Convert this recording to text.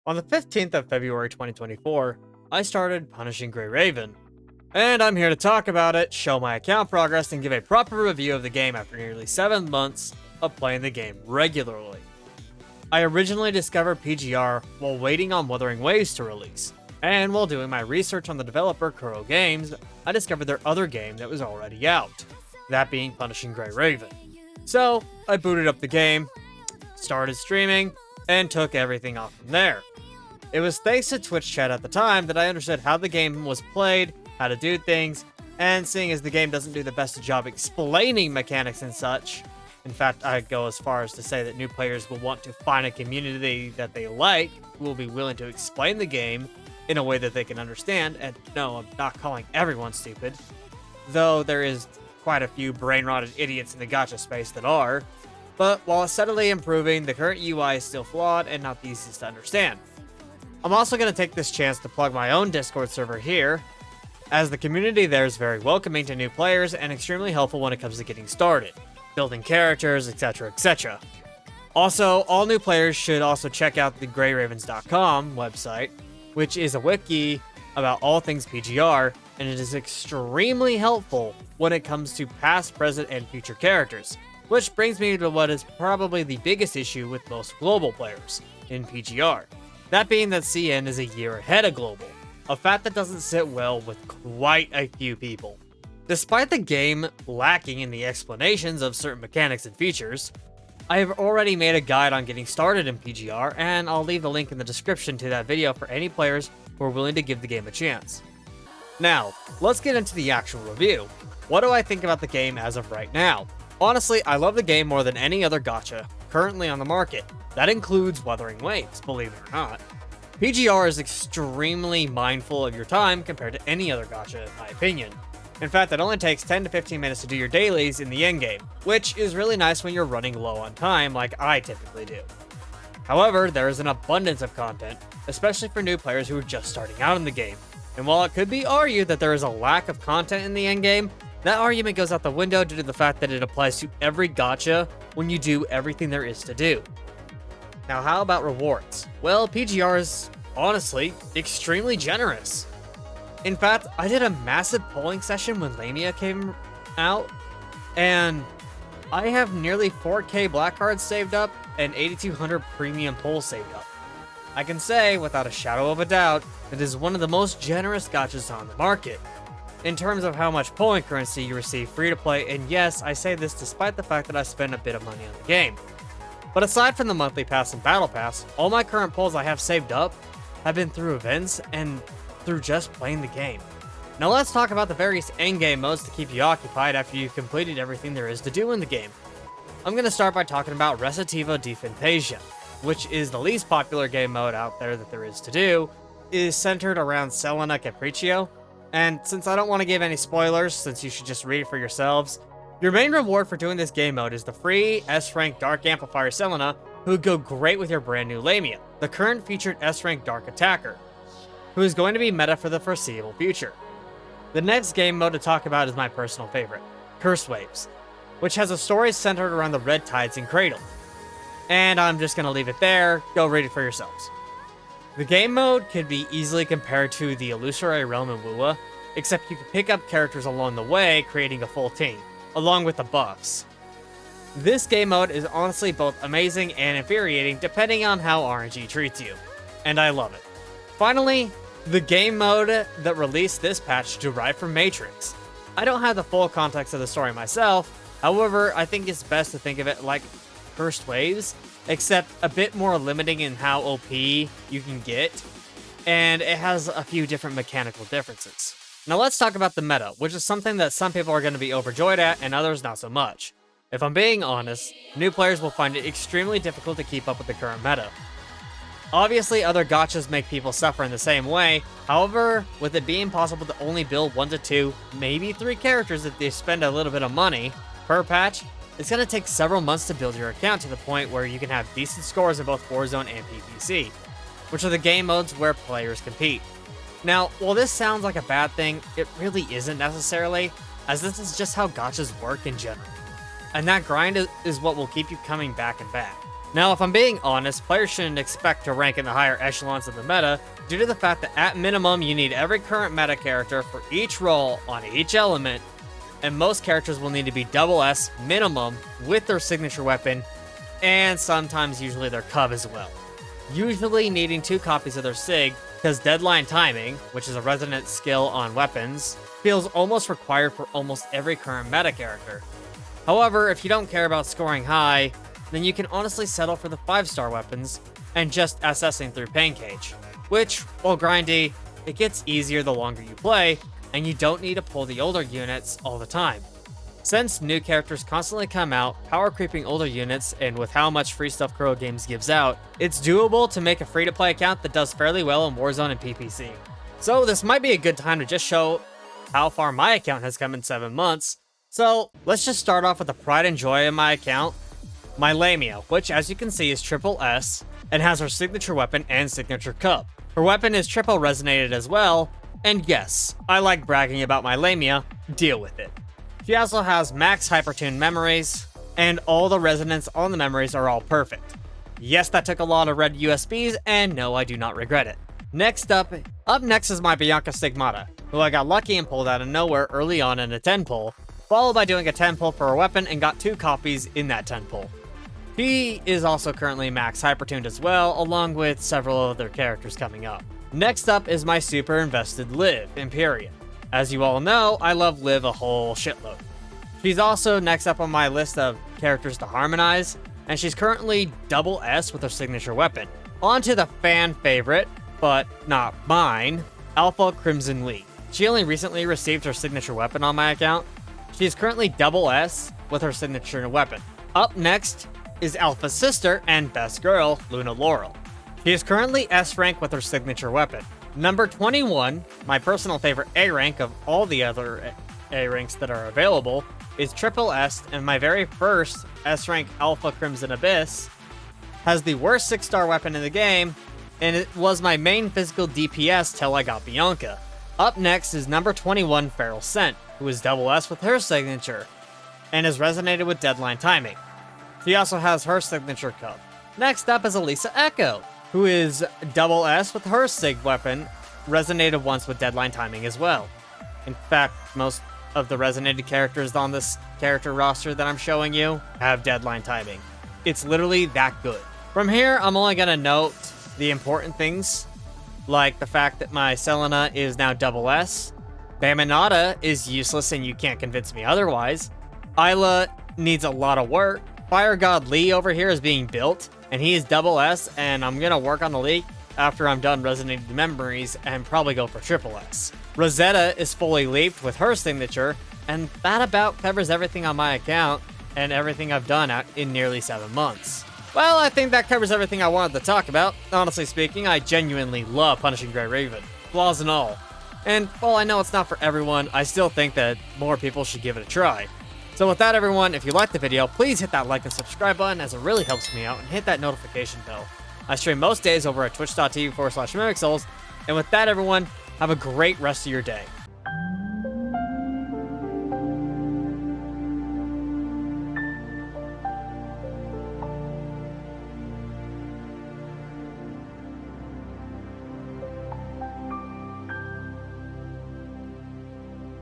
On the 15th of February 2024, I started Punishing Grey Raven, and I'm here to talk about it, show my account progress, and give a proper review of the game after nearly 7 months of playing the game regularly. I originally discovered PGR while waiting on Wuthering Waves to release, and while doing my research on the developer Kuro Games, I discovered their other game that was already out, that being Punishing Grey Raven. So, I booted up the game, started streaming, and took everything off from there. It was thanks to Twitch chat at the time that I understood how the game was played, how to do things, and seeing as the game doesn't do the best job explaining mechanics and such, in fact, I'd go as far as to say that new players will want to find a community that they like, who will be willing to explain the game in a way that they can understand, and no, I'm not calling everyone stupid, though there is quite a few brain-rotted idiots in the gacha space that are, but while steadily improving, the current UI is still flawed and not the easiest to understand. I'm also going to take this chance to plug my own Discord server here, as the community there is very welcoming to new players and extremely helpful when it comes to getting started, building characters, etc, etc. Also, all new players should also check out the greyravens.com website, which is a wiki about all things PGR, and it is extremely helpful when it comes to past, present, and future characters. Which brings me to what is probably the biggest issue with most global players in PGR. That being that CN is a year ahead of global, a fact that doesn't sit well with quite a few people. Despite the game lacking in the explanations of certain mechanics and features, I have already made a guide on getting started in PGR, and I'll leave the link in the description to that video for any players who are willing to give the game a chance. Now, let's get into the actual review. What do I think about the game as of right now? Honestly, I love the game more than any other gacha currently on the market. That includes Wuthering Waves, believe it or not. PGR is extremely mindful of your time compared to any other gacha, in my opinion. In fact, it only takes 10 to 15 minutes to do your dailies in the endgame, which is really nice when you're running low on time like I typically do. However, there is an abundance of content, especially for new players who are just starting out in the game. And while it could be argued that there is a lack of content in the endgame, that argument goes out the window due to the fact that it applies to every gacha when you do everything there is to do. Now, how about rewards? Well, PGR is, honestly, extremely generous. In fact, I did a massive polling session when Lamia came out, and I have nearly 4k black cards saved up and 8,200 premium pulls saved up. I can say, without a shadow of a doubt, that it is one of the most generous gachas on the market, in terms of how much polling currency you receive free to play, and yes, I say this despite the fact that I spend a bit of money on the game. But aside from the monthly pass and battle pass, all my current pulls I have saved up have been through events and through just playing the game. Now let's talk about the various endgame modes to keep you occupied after you've completed everything there is to do in the game. I'm going to start by talking about Recitativo di Fantasia, which is the least popular game mode out there that there is to do. It is centered around Selena Capriccio, and since I don't want to give any spoilers, since you should just read it for yourselves, your main reward for doing this game mode is the free S-Rank Dark Amplifier Selena, who would go great with your brand new Lamia, the current featured S-Rank Dark Attacker, who is going to be meta for the foreseeable future. The next game mode to talk about is my personal favorite, Curse Waves, which has a story centered around the Red Tides in Cradle. And I'm just going to leave it there, go read it for yourselves. The game mode could be easily compared to the Illusory Realm in WUA, except you can pick up characters along the way, creating a full team, along with the buffs. This game mode is honestly both amazing and infuriating depending on how RNG treats you, and I love it. Finally, the game mode that released this patch derived from Matrix. I don't have the full context of the story myself, however, I think it's best to think of it like Cursed Waves, except a bit more limiting in how OP you can get, and it has a few different mechanical differences. Now let's talk about the meta, which is something that some people are going to be overjoyed at and others not so much. If I'm being honest, new players will find it extremely difficult to keep up with the current meta. Obviously, other gachas make people suffer in the same way, however, with it being possible to only build 1 to 2, maybe 3 characters if they spend a little bit of money per patch, it's going to take several months to build your account to the point where you can have decent scores in both Warzone and PvC, which are the game modes where players compete. Now, while this sounds like a bad thing, it really isn't necessarily, as this is just how gachas work in general. And that grind is what will keep you coming back and back. Now, if I'm being honest, players shouldn't expect to rank in the higher echelons of the meta due to the fact that at minimum you need every current meta character for each role on each element, and most characters will need to be double S minimum with their signature weapon, and sometimes usually their cub as well. Usually needing 2 copies of their sig, because deadline timing, which is a resonant skill on weapons, feels almost required for almost every current meta character. However, if you don't care about scoring high, then you can honestly settle for the 5-star weapons and just SSing through Pain Cage, which, while grindy, it gets easier the longer you play, and you don't need to pull the older units all the time. Since new characters constantly come out, power creeping older units, and with how much free stuff Crow Games gives out, it's doable to make a free-to-play account that does fairly well in Warzone and PPC. So this might be a good time to just show how far my account has come in 7 months. So let's just start off with the pride and joy of my account, my Lamia, which as you can see is triple S, and has her signature weapon and signature cup. Her weapon is triple resonated as well, and yes, I like bragging about my Lamia, deal with it. She also has max hypertune memories, and all the resonance on the memories are all perfect. Yes, that took a lot of red USBs, and no, I do not regret it. Up next is my Bianca Stigmata, who I got lucky and pulled out of nowhere early on in a 10 pull, followed by doing a 10 pull for a weapon and got 2 copies in that 10 pull. He is also currently max hypertuned as well, along with several other characters coming up. Next up is my super invested Liv, Imperium. As you all know, I love Liv a whole shitload. She's also next up on my list of characters to harmonize, and she's currently double S with her signature weapon. On to the fan favorite, but not mine, Alpha Crimson Lee. She only recently received her signature weapon on my account. She is currently double S with her signature weapon. Up next is Alpha's sister and best girl, Luna Laurel. She is currently S rank with her signature weapon. Number 21, my personal favorite A rank of all the other A ranks that are available, is triple S, and my very first S rank Alpha Crimson Abyss has the worst 6-star weapon in the game, and it was my main physical DPS till I got Bianca. Up next is number 21 Feral Scent, who is double S with her signature, and is resonated with deadline timing. She also has her signature cup. Next up is Elisa Echo, who is double S with her sig weapon, resonated once with deadline timing as well. In fact, most of the resonated characters on this character roster that I'm showing you have deadline timing. It's literally that good. From here, I'm only gonna note the important things, like the fact that my Selena is now double S, Bamanada is useless and you can't convince me otherwise, Isla needs a lot of work, Fire God Lee over here is being built, and he is double S, and I'm gonna work on the Lee after I'm done resonating the memories and probably go for triple S. Rosetta is fully leaped with her signature, and that about covers everything on my account and everything I've done in nearly 7 months. Well, I think that covers everything I wanted to talk about. Honestly speaking, I genuinely love Punishing Grey Raven, flaws and all. And while I know it's not for everyone, I still think that more people should give it a try. So with that, everyone, if you liked the video, please hit that like and subscribe button as it really helps me out, and hit that notification bell. I stream most days over at twitch.tv/MimicSouls, and with that, everyone, have a great rest of your day.